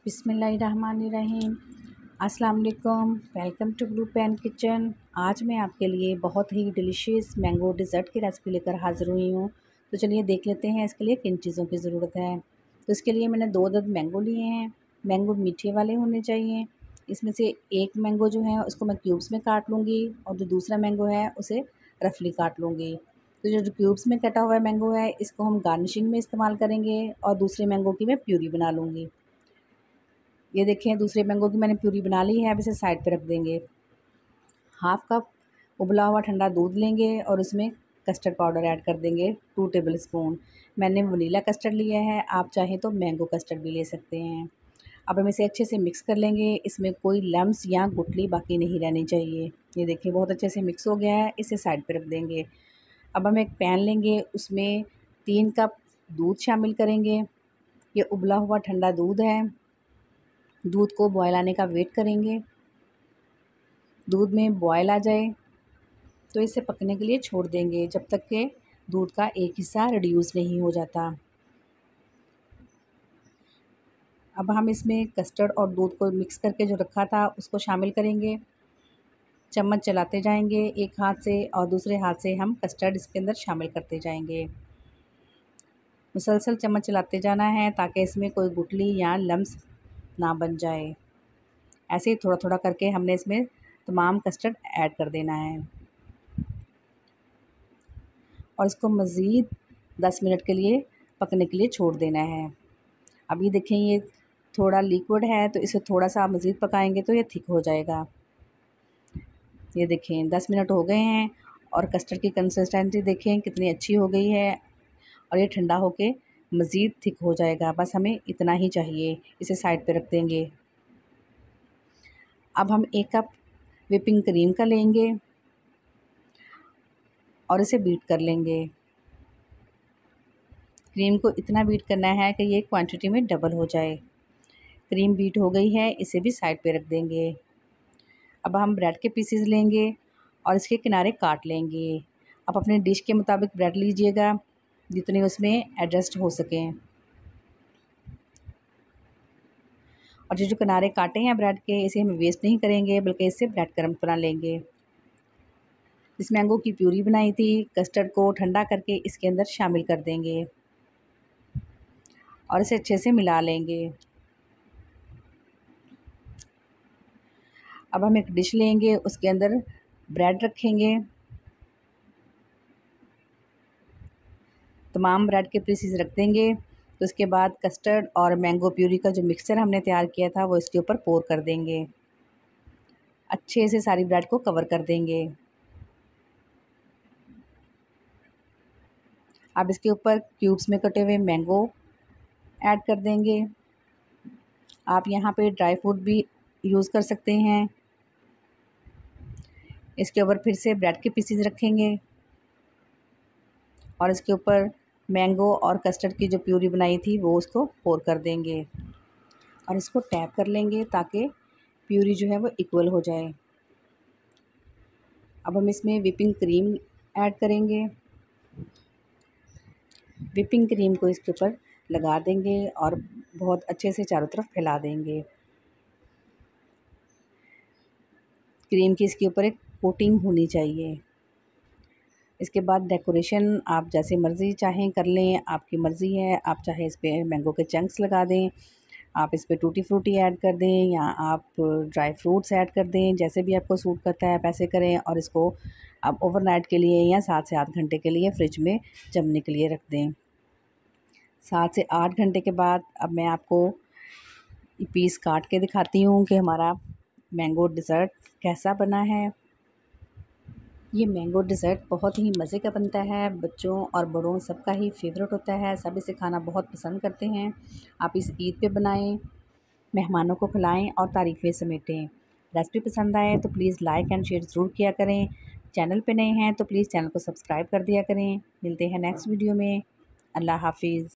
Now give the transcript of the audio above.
बिस्मिल्लाहिर्रहमानिर्रहीम। अस्सलाम वालेकुम। Welcome to Blue Pen Kitchen. आज मैं आपके लिए बहुत ही डिलीशियस मैंगो डिज़र्ट की रेसिपी लेकर हाज़िर हुई हूँ। तो चलिए देख लेते हैं इसके लिए किन चीज़ों की ज़रूरत है। तो इसके लिए मैंने 2 अदद मैंगो लिए हैं। मैंगो मीठे वाले होने चाहिए। इसमें से एक मैंगो जो है उसको मैं क्यूब्स में काट लूँगी और जो दूसरा मैंगो है उसे रफली काट लूँगी। तो जो क्यूब्स में कटा हुआ मैंगो है इसको हम गार्निशिंग में इस्तेमाल करेंगे और दूसरे मैंगो की मैं प्यूरी बना लूँगी। ये देखें दूसरे मैंगो की मैंने प्यूरी बना ली है। अब इसे साइड पे रख देंगे। हाफ़ कप उबला हुआ ठंडा दूध लेंगे और उसमें कस्टर्ड पाउडर ऐड कर देंगे 2 टेबलस्पून। मैंने वनीला कस्टर्ड लिया है, आप चाहें तो मैंगो कस्टर्ड भी ले सकते हैं। अब हम इसे अच्छे से मिक्स कर लेंगे। इसमें कोई लम्स या गुठली बाकी नहीं रहनी चाहिए। ये देखिए बहुत अच्छे से मिक्स हो गया है, इसे साइड पे रख देंगे। अब हम एक पैन लेंगे, उसमें 3 कप दूध शामिल करेंगे। ये उबला हुआ ठंडा दूध है। दूध को बॉयल आने का वेट करेंगे। दूध में बॉयल आ जाए तो इसे पकने के लिए छोड़ देंगे जब तक कि दूध का एक हिस्सा रिड्यूस नहीं हो जाता। अब हम इसमें कस्टर्ड और दूध को मिक्स करके जो रखा था उसको शामिल करेंगे। चम्मच चलाते जाएंगे एक हाथ से और दूसरे हाथ से हम कस्टर्ड इसके अंदर शामिल करते जाएंगे। मुसलसल चम्मच चलाते जाना है ताकि इसमें कोई गुठली या लम्स ना बन जाए। ऐसे ही थोड़ा थोड़ा करके हमने इसमें तमाम कस्टर्ड ऐड कर देना है और इसको मज़ीद 10 मिनट के लिए पकने के लिए छोड़ देना है। अभी देखें ये थोड़ा लिक्विड है तो इसे थोड़ा सा मज़ीद पकाएंगे तो ये थिक हो जाएगा। ये देखें 10 मिनट हो गए हैं और कस्टर्ड की कंसिस्टेंसी देखें कितनी अच्छी हो गई है और ये ठंडा होके मज़ीद थिक हो जाएगा। बस हमें इतना ही चाहिए। इसे साइड पे रख देंगे। अब हम 1 कप व्हिपिंग क्रीम का लेंगे और इसे बीट कर लेंगे। क्रीम को इतना बीट करना है कि ये क्वांटिटी में डबल हो जाए। क्रीम बीट हो गई है, इसे भी साइड पे रख देंगे। अब हम ब्रेड के पीसेस लेंगे और इसके किनारे काट लेंगे। आप अपने डिश के मुताबिक ब्रेड लीजिएगा जितने उसमें एडजस्ट हो सकें। और जो किनारे काटे हैं ब्रेड के इसे हम वेस्ट नहीं करेंगे बल्कि इससे ब्रेड क्रम्ब बना लेंगे। इस मैंगो की प्यूरी बनाई थी, कस्टर्ड को ठंडा करके इसके अंदर शामिल कर देंगे और इसे अच्छे से मिला लेंगे। अब हम एक डिश लेंगे, उसके अंदर ब्रेड रखेंगे। तमाम ब्रेड के पीसेस रख देंगे। तो उसके बाद कस्टर्ड और मैंगो प्यूरी का जो मिक्सचर हमने तैयार किया था वो इसके ऊपर पोर कर देंगे। अच्छे से सारी ब्रेड को कवर कर देंगे। अब इसके ऊपर क्यूब्स में कटे हुए मैंगो ऐड कर देंगे। आप यहाँ पे ड्राई फ्रूट भी यूज़ कर सकते हैं। इसके ऊपर फिर से ब्रेड के पीसेस रखेंगे और इसके ऊपर मैंगो और कस्टर्ड की जो प्यूरी बनाई थी वो उसको पोर कर देंगे और इसको टैप कर लेंगे ताकि प्यूरी जो है वो इक्वल हो जाए। अब हम इसमें व्हिपिंग क्रीम ऐड करेंगे। व्हिपिंग क्रीम को इसके ऊपर लगा देंगे और बहुत अच्छे से चारों तरफ फैला देंगे। क्रीम की इसके ऊपर एक कोटिंग होनी चाहिए। इसके बाद डेकोरेशन आप जैसे मर्ज़ी चाहें कर लें, आपकी मर्ज़ी है। आप चाहे इस पे मैंगो के चंक्स लगा दें, आप इस पे टूटी फ्रूटी ऐड कर दें या आप ड्राई फ्रूट्स ऐड कर दें, जैसे भी आपको सूट करता है आप ऐसे करें और इसको आप ओवरनाइट के लिए या 7 से 8 घंटे के लिए फ्रिज में जमने के लिए रख दें। 7 से 8 घंटे के बाद अब मैं आपको पीस काट के दिखाती हूँ कि हमारा मैंगो डिज़र्ट कैसा बना है। ये मैंगो डिज़र्ट बहुत ही मज़े का बनता है, बच्चों और बड़ों सबका ही फेवरेट होता है। सब इसे खाना बहुत पसंद करते हैं। आप इस ईद पे बनाएं, मेहमानों को खिलाएं और तारीफ़ें समेटें। रेसिपी पसंद आए तो प्लीज़ लाइक एंड शेयर ज़रूर किया करें। चैनल पे नए हैं तो प्लीज़ चैनल को सब्सक्राइब कर दिया करें। मिलते हैं नेक्स्ट वीडियो में। अल्लाह हाफ़िज़।